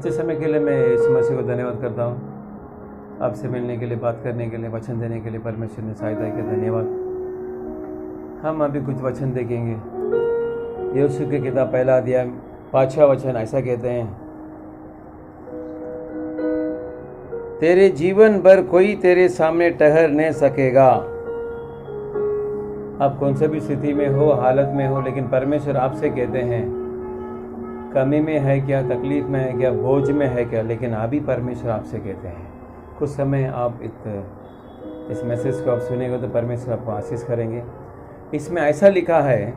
अच्छे समय के लिए मैं इस मसीह को धन्यवाद करता हूँ। आपसे मिलने के लिए, बात करने के लिए, वचन देने के लिए परमेश्वर ने सहायता की, धन्यवाद। हम अभी कुछ वचन देखेंगे। यहोशू की किताब पहला अध्याय 5वां वचन ऐसा कहते हैं, तेरे जीवन भर कोई तेरे सामने ठहर नहीं सकेगा। आप कौन सी भी स्थिति में हो, हालत में हो, लेकिन परमेश्वर आपसे कहते हैं, कमी में है क्या, तकलीफ में है क्या, बोझ में है क्या, लेकिन अभी परमेश्वर आपसे कहते हैं। कुछ समय आप इस मैसेज को आप सुनेंगे तो परमेश्वर आपको आशीष करेंगे। इसमें ऐसा लिखा है,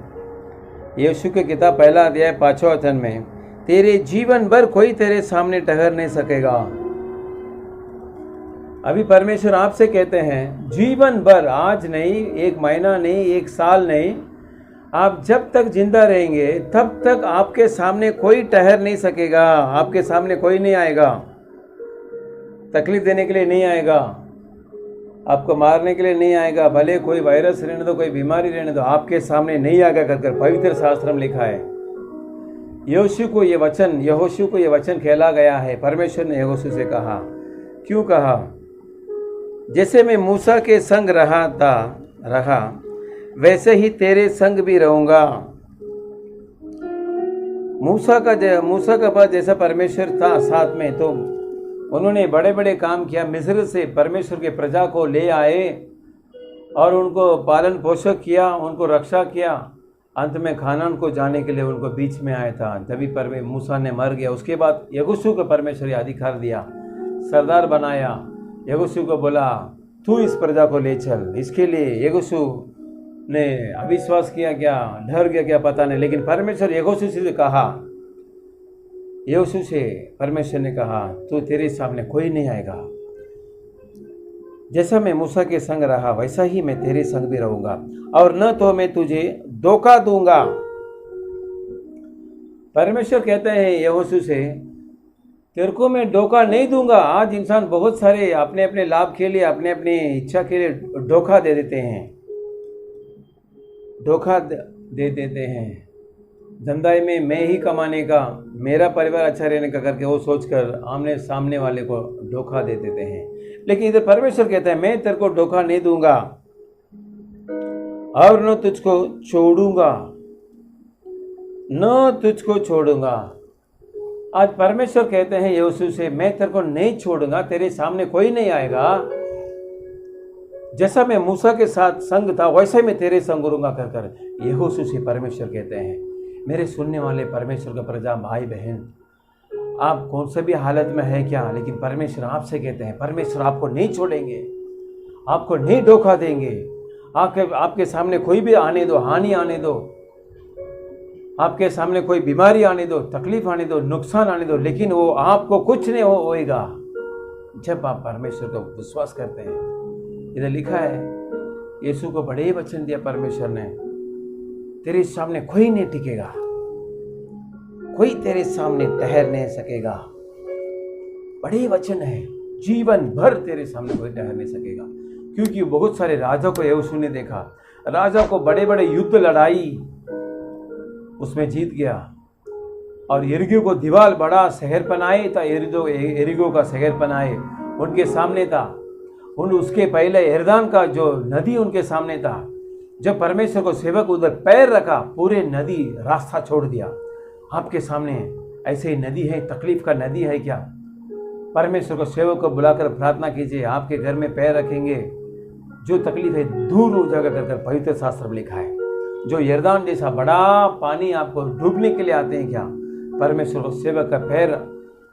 यहोशू की किताब पहला अध्याय 5वां वचन में, तेरे जीवन भर कोई तेरे सामने ठहर नहीं सकेगा। अभी परमेश्वर आपसे कहते हैं, जीवन भर, आज नहीं, एक महीना नहीं, एक साल नहीं, आप जब तक जिंदा रहेंगे तब तक आपके सामने कोई ठहर नहीं सकेगा। आपके सामने कोई नहीं आएगा, तकलीफ देने के लिए नहीं आएगा, आपको मारने के लिए नहीं आएगा। भले कोई वायरस रहने दो, कोई बीमारी रहने दो, आपके सामने नहीं आएगा कर पवित्र शास्त्र में लिखा है। यहोशू को ये वचन कहला गया है। परमेश्वर ने यहोशू से कहा, क्यों कहा? जैसे मैं मूसा के संग रहा वैसे ही तेरे संग भी रहूंगा। मूसा का पास जैसा परमेश्वर था साथ में, तो उन्होंने बड़े बड़े काम किया। मिस्र से परमेश्वर के प्रजा को ले आए और उनको पालन पोषण किया, उनको रक्षा किया। अंत में खानान को जाने के लिए उनको बीच में आया था, तभी मूसा ने मर गया। उसके बाद यहोशू को परमेश्वर अधिकार दिया, सरदार बनाया। यहोशू को बोला, तू इस प्रजा को ले चल। इसके लिए यहोशू ने अविश्वास किया क्या, डर गया क्या, पता नहीं, लेकिन परमेश्वर यहोशू से परमेश्वर ने कहा, तू तेरे सामने कोई नहीं आएगा। जैसा मैं मूसा के संग रहा वैसा ही मैं तेरे संग भी रहूंगा, और न तो मैं तुझे धोखा दूंगा। परमेश्वर कहते हैं यहोशू से, तेरे को मैं धोखा नहीं दूंगा। आज इंसान बहुत सारे अपने अपने लाभ के लिए, अपने अपनी इच्छा के लिए धोखा दे देते हैं, धंधाई में मैं ही कमाने का, मेरा परिवार अच्छा रहने का करके वो सोचकर आमने सामने वाले को धोखा दे देते हैं। लेकिन इधर परमेश्वर कहता है, मैं तेरे को धोखा नहीं दूंगा और न तुझको छोड़ूंगा। आज परमेश्वर कहते हैं यहोशू से, मैं तेरे को नहीं छोड़ूंगा, तेरे सामने कोई नहीं आएगा। जैसा मैं मूसा के साथ संग था वैसा ही मैं तेरे संग रहूंगा कर यहोशू से परमेश्वर कहते हैं। मेरे सुनने वाले परमेश्वर का प्रजा, भाई बहन, आप कौन से भी हालत में है क्या, लेकिन परमेश्वर आपसे कहते हैं, परमेश्वर आपको नहीं छोड़ेंगे, आपको नहीं धोखा देंगे। आपके सामने कोई भी आने दो, हानि आने दो, आपके सामने कोई बीमारी आने दो, तकलीफ आने दो, नुकसान आने दो, लेकिन वो आपको कुछ नहीं होएगा जब आप परमेश्वर को विश्वास करते हैं। इधर लिखा है, यीशु को बड़े वचन दिया परमेश्वर ने, तेरे सामने कोई नहीं टिकेगा, कोई तेरे सामने ठहर नहीं सकेगा। बड़े वचन है, जीवन भर तेरे सामने कोई ठहर नहीं सकेगा। क्योंकि बहुत सारे राजा को यहोशू ने देखा, राजा को बड़े बड़े युद्ध लड़ाई, उसमें जीत गया। और यरीहो को दीवार बड़ा शहर बनाए था, यरीहो का शहर बनाए उनके सामने था। उसके पहले यरदान का जो नदी उनके सामने था। जब परमेश्वर को सेवक उधर पैर रखा, पूरे नदी रास्ता छोड़ दिया। आपके सामने ऐसे ही नदी है, तकलीफ का नदी है क्या? परमेश्वर को सेवक को बुलाकर प्रार्थना कीजिए, आपके घर में पैर रखेंगे, जो तकलीफ है दूर हो जाएगा कर पवित्र शास्त्र में लिखा है। जो यरदान जैसा बड़ा पानी आपको डूबने के लिए आते हैं क्या, परमेश्वर को सेवक का पैर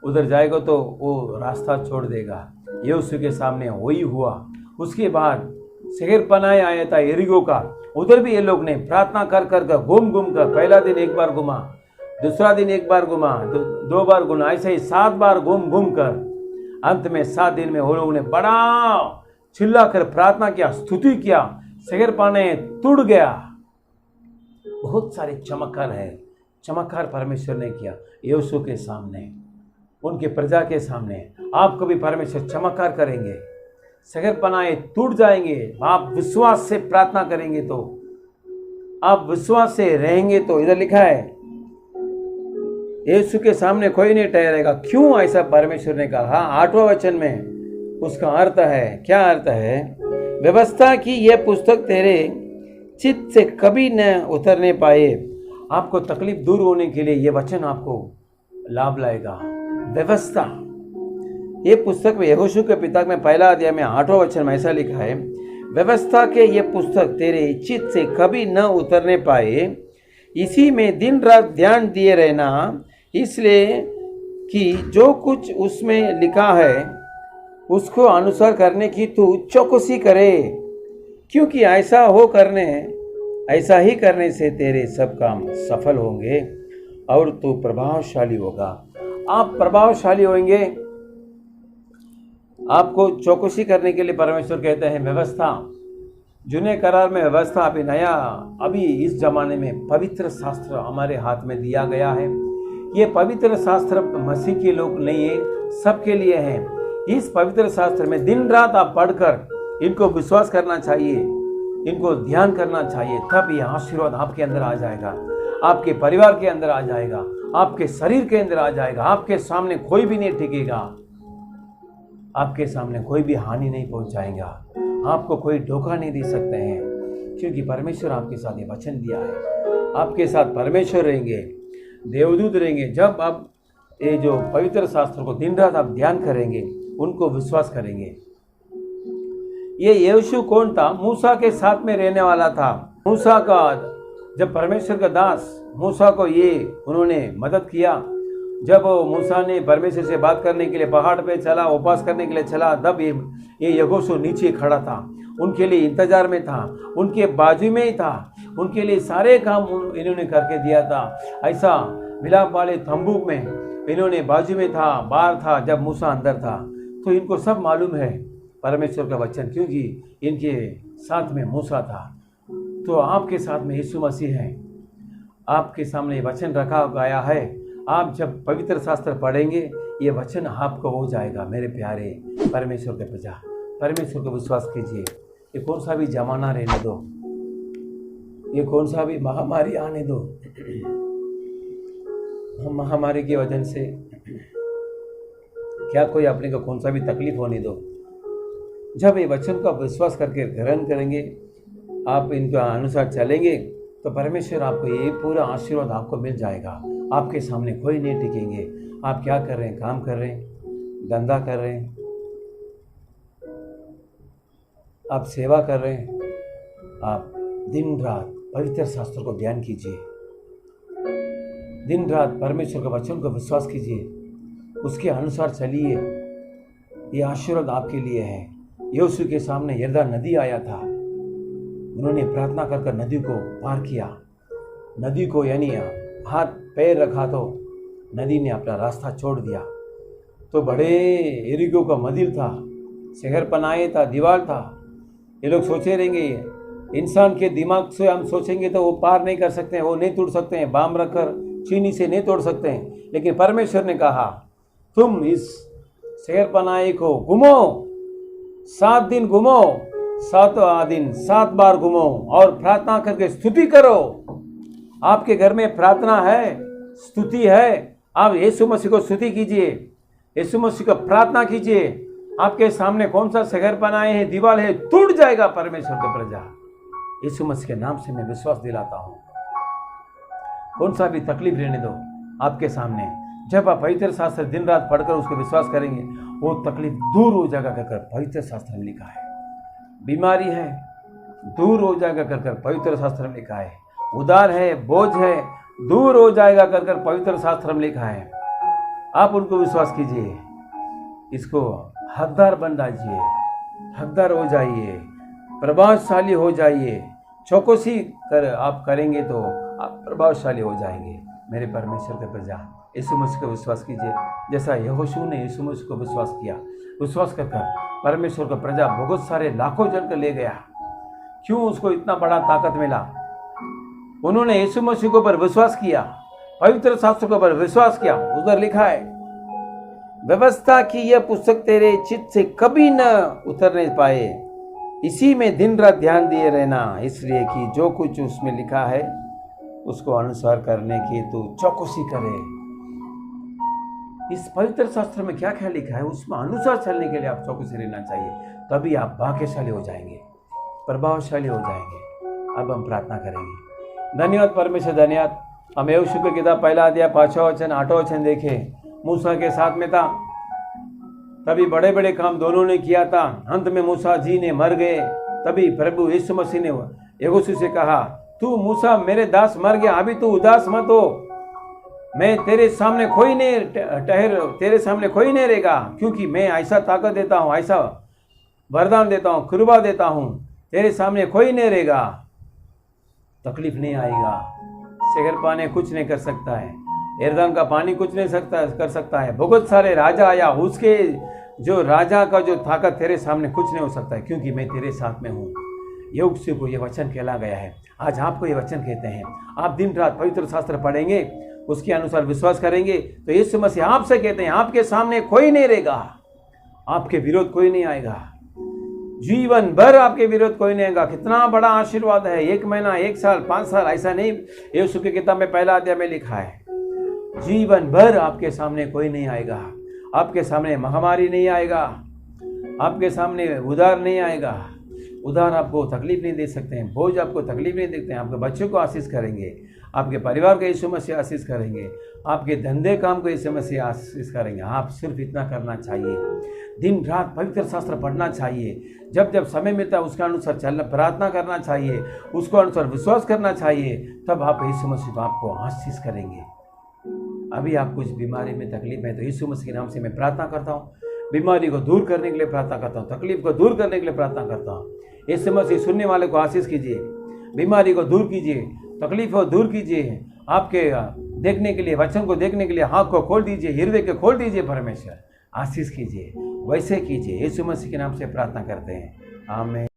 उधर जाएगा तो वो रास्ता छोड़ देगा। यहोशू के सामने वही हुआ। उसके बाद शहर बनाए आया था यरीहो का, उधर भी ये लोग ने प्रार्थना कर घूम कर, पहला दिन एक बार घुमा, दूसरा दिन एक बार घुमा, 2 बार घुमा, ऐसे ही 7 बार घूम कर अंत में 7 दिन में वो लोगों ने बड़ा चिल्ला कर प्रार्थना किया, स्तुति किया, शहर पाने टूट गया। बहुत सारे चमत्कार परमेश्वर ने किया यहोशू के सामने, उनके प्रजा के सामने। आपको भी परमेश्वर चमत्कार करेंगे, शहर पनाहे टूट जाएंगे। आप विश्वास से प्रार्थना करेंगे तो, आप विश्वास से रहेंगे तो। इधर लिखा है, यीशु के सामने कोई नहीं ठहरेगा। क्यों ऐसा परमेश्वर ने कहा? 8वां वचन में उसका अर्थ है, क्या अर्थ है? व्यवस्था की यह पुस्तक तेरे चित्त से कभी न उतरने पाए। आपको तकलीफ दूर होने के लिए यह वचन आपको लाभ लाएगा। व्यवस्था, ये पुस्तक में यहोशू के पिता में पहला अध्याय में 8वां वचन में ऐसा लिखा है, व्यवस्था के ये पुस्तक तेरे चित्त से कभी न उतरने पाए, इसी में दिन रात ध्यान दिए रहना, इसलिए कि जो कुछ उसमें लिखा है उसको अनुसार करने की तू चौकसी करे, क्योंकि ऐसा ही करने से तेरे सब काम सफल होंगे और तू प्रभावशाली होगा। आप प्रभावशाली होंगे। आपको चौकसी करने के लिए परमेश्वर कहते हैं व्यवस्था। जूने करार में व्यवस्था, अभी इस जमाने में पवित्र शास्त्र हमारे हाथ में दिया गया है। ये पवित्र शास्त्र मसीह के लोग नहीं है, सबके लिए है। इस पवित्र शास्त्र में दिन रात आप पढ़कर इनको विश्वास करना चाहिए, इनको ध्यान करना चाहिए, तब ये आशीर्वाद आपके अंदर आ जाएगा, आपके परिवार के अंदर आ जाएगा, आपके शरीर के अंदर आ जाएगा। आपके सामने कोई भी नहीं टिकेगा, आपके सामने कोई भी हानि नहीं पहुंचाएगा, आपको कोई धोखा नहीं दे सकते हैं, क्योंकि परमेश्वर आपके साथ ये वचन दिया है। आपके साथ परमेश्वर रहेंगे, देवदूत रहेंगे। जब आप ये जो पवित्र शास्त्र को दिन रात आप ध्यान करेंगे, उनको विश्वास करेंगे। ये यहोशू कौन था? मूसा के साथ में रहने वाला था। मूसा का, जब परमेश्वर का दास मूसा को उन्होंने मदद किया, जब मूसा ने परमेश्वर से बात करने के लिए पहाड़ पे चला, उपवास करने के लिए चला, तब ये यहोशू नीचे खड़ा था, उनके लिए इंतजार में था, उनके बाजू में ही था, उनके लिए सारे काम इन्होंने करके दिया था। ऐसा मिलाप वाले तंबू में इन्होंने बाजू में था, बाहर था, जब मूसा अंदर था। तो इनको सब मालूम है परमेश्वर का वचन, क्योंकि इनके साथ में मूसा था। तो आपके साथ में यीशु मसीह है, आपके सामने वचन रखा गया है। आप जब पवित्र शास्त्र पढ़ेंगे, ये वचन आपको हो जाएगा। मेरे प्यारे परमेश्वर के प्रजा, परमेश्वर को विश्वास कीजिए। ये कौन सा भी जमाना रहने दो, ये कौन सा भी महामारी आने दो, महामारी की वजह से क्या कोई अपने को कौन सा भी तकलीफ होने दो, जब ये वचन का विश्वास करके ग्रहण करेंगे, आप इनके अनुसार चलेंगे, तो परमेश्वर आपको ये पूरा आशीर्वाद आपको मिल जाएगा। आपके सामने कोई नहीं टिकेंगे। आप क्या कर रहे हैं? काम कर रहे हैं, धंधा कर रहे हैं, आप सेवा कर रहे हैं, आप दिन रात पवित्र शास्त्र को ध्यान कीजिए, दिन रात परमेश्वर के वचन को विश्वास कीजिए, उसके अनुसार चलिए। ये आशीर्वाद आपके लिए है। यहोशू के सामने यरदन नदी आया था, उन्होंने प्रार्थना कर नदी को पार किया। नदी को यानी हाथ पैर रखा तो नदी ने अपना रास्ता छोड़ दिया। तो बड़े एरिको का मंदिर था, शहर बनाए था, दीवार था। ये लोग सोचे रहेंगे, इंसान के दिमाग से हम सोचेंगे तो वो पार नहीं कर सकते हैं, वो नहीं तोड़ सकते हैं, बाम रखकर चीनी से नहीं तोड़ सकते हैं। लेकिन परमेश्वर ने कहा, तुम इस शहर बनाए को घूमो, 7 दिन घूमो, 7वां दिन 7 बार घूमो और प्रार्थना करके स्तुति करो। आपके घर में प्रार्थना है, स्तुति है, आप यीशु मसीह को स्तुति कीजिए, यीशु मसीह को प्रार्थना कीजिए। आपके सामने कौन सा शहर बनाए हैं, दीवार है, टूट जाएगा। परमेश्वर के प्रजा, यीशु मसीह के नाम से मैं विश्वास दिलाता हूँ। कौन सा भी तकलीफ रहने दो आपके सामने, जब आप पवित्र शास्त्र दिन रात पढ़कर उसको विश्वास करेंगे, वो तकलीफ दूर हो जाएगा कहकर पवित्र शास्त्र में लिखा है। बीमारी है, दूर हो जाएगा कहकर पवित्र शास्त्र में लिखा है। उदार है, बोझ है, दूर हो जाएगा कहकर पवित्र शास्त्र में लिखा है। आप उनको विश्वास कीजिए, इसको हकदार बन जाइए, हकदार हो जाइए, प्रभावशाली हो जाइए। चौकसी आप करेंगे तो आप प्रभावशाली हो जाएंगे। मेरे परमेश्वर के प्रजा, यीशु मसीह को विश्वास कीजिए, जैसा यहोशू ने यीशु मसीह को विश्वास किया। विश्वास कर परमेश्वर का प्रजा बहुत सारे लाखों जन को ले गया। क्यों उसको इतना बड़ा ताकत मिला? उन्होंने यीशु मसीह के ऊपर विश्वास किया, पवित्र शास्त्र के ऊपर विश्वास किया। उधर लिखा है, व्यवस्था की यह पुस्तक तेरे चित्त से कभी न उतरने पाए, इसी में दिन रात ध्यान दिए रहना, इसलिए कि जो कुछ उसमें लिखा है उसको अनुसार करने की तू चौकसी करे। इस पवित्र शास्त्र में क्या क्या लिखा है, उसमें अनुसार चलने के लिए आप चौकसी रहना चाहिए, तभी आप भाग्यशाली हो जाएंगे, प्रभावशाली हो जाएंगे। अब हम प्रार्थना करेंगे। धन्यवाद परमेश्वर, धन्यवाद। हम यहोशू की किताब 1 अध्याय 5वां वचन 8वां वचन देखे, मूसा के साथ में था, तभी बड़े बड़े काम दोनों ने किया था। अंत में मूसा जी ने मर गए, तभी प्रभु यीशु मसीह ने यहोशू से कहा, तू मूसा मेरे दास मर गया, अभी तू उदास मत हो, मैं तेरे सामने तेरे सामने कोई नहीं रहेगा, क्योंकि मैं ऐसा ताकत देता हूँ, ऐसा वरदान देता हूँ, कृपा देता हूँ, तेरे सामने कोई नहीं रहेगा, तकलीफ नहीं आएगा। शहर पाने कुछ नहीं कर सकता है, यरदन का पानी कुछ नहीं कर सकता है। बहुत सारे राजा आया, उसके जो राजा का जो ताकत तेरे सामने कुछ नहीं हो सकता है, क्योंकि मैं तेरे साथ में हूँ। यहोशू को यह वचन कहला गया है। आज आपको ये वचन कहते हैं, आप दिन रात पवित्र शास्त्र पढ़ेंगे, उसके अनुसार विश्वास करेंगे, तो यीशु मसीह आपसे कहते हैं, आपके सामने कोई नहीं रहेगा, आपके विरोध कोई नहीं आएगा, जीवन भर आपके विरोध कोई नहीं आएगा। कितना बड़ा आशीर्वाद है। 1 महीना, 1 साल, 5 साल ऐसा नहीं, यहोशू की किताब में 1 अध्याय में लिखा है, जीवन भर आपके सामने कोई नहीं आएगा, आपके सामने महामारी नहीं आएगा, आपके सामने उधार नहीं आएगा। उधार आपको तकलीफ नहीं दे सकते हैं, बोझ आपको तकलीफ नहीं देते हैं। आपके बच्चों को आशीष करेंगे, आपके परिवार को यीशु मसीह आशीष करेंगे, आपके धंधे काम को यीशु मसीह आशीष करेंगे। आप सिर्फ इतना करना चाहिए, दिन रात पवित्र शास्त्र पढ़ना चाहिए, जब जब समय मिलता है उसके अनुसार चलना, प्रार्थना करना चाहिए, उसको अनुसार विश्वास करना चाहिए, तब आप यीशु मसीह आपको आशीष करेंगे। अभी आप कुछ बीमारी में तकलीफ है, तो यीशु मसीह के नाम से मैं प्रार्थना करता हूँ, बीमारी को दूर करने के लिए प्रार्थना करता हूँ, तकलीफ को दूर करने के लिए प्रार्थना करता हूँ। यीशु मसीह सुनने वाले को आशीष कीजिए, बीमारी को दूर कीजिए, तकलीफ को दूर कीजिए, आपके देखने के लिए, वचन को देखने के लिए आँख को खोल दीजिए, हृदय को खोल दीजिए, परमेश्वर आशीष कीजिए, वैसे कीजिए। यीशु मसीह के नाम से प्रार्थना करते हैं, आमीन।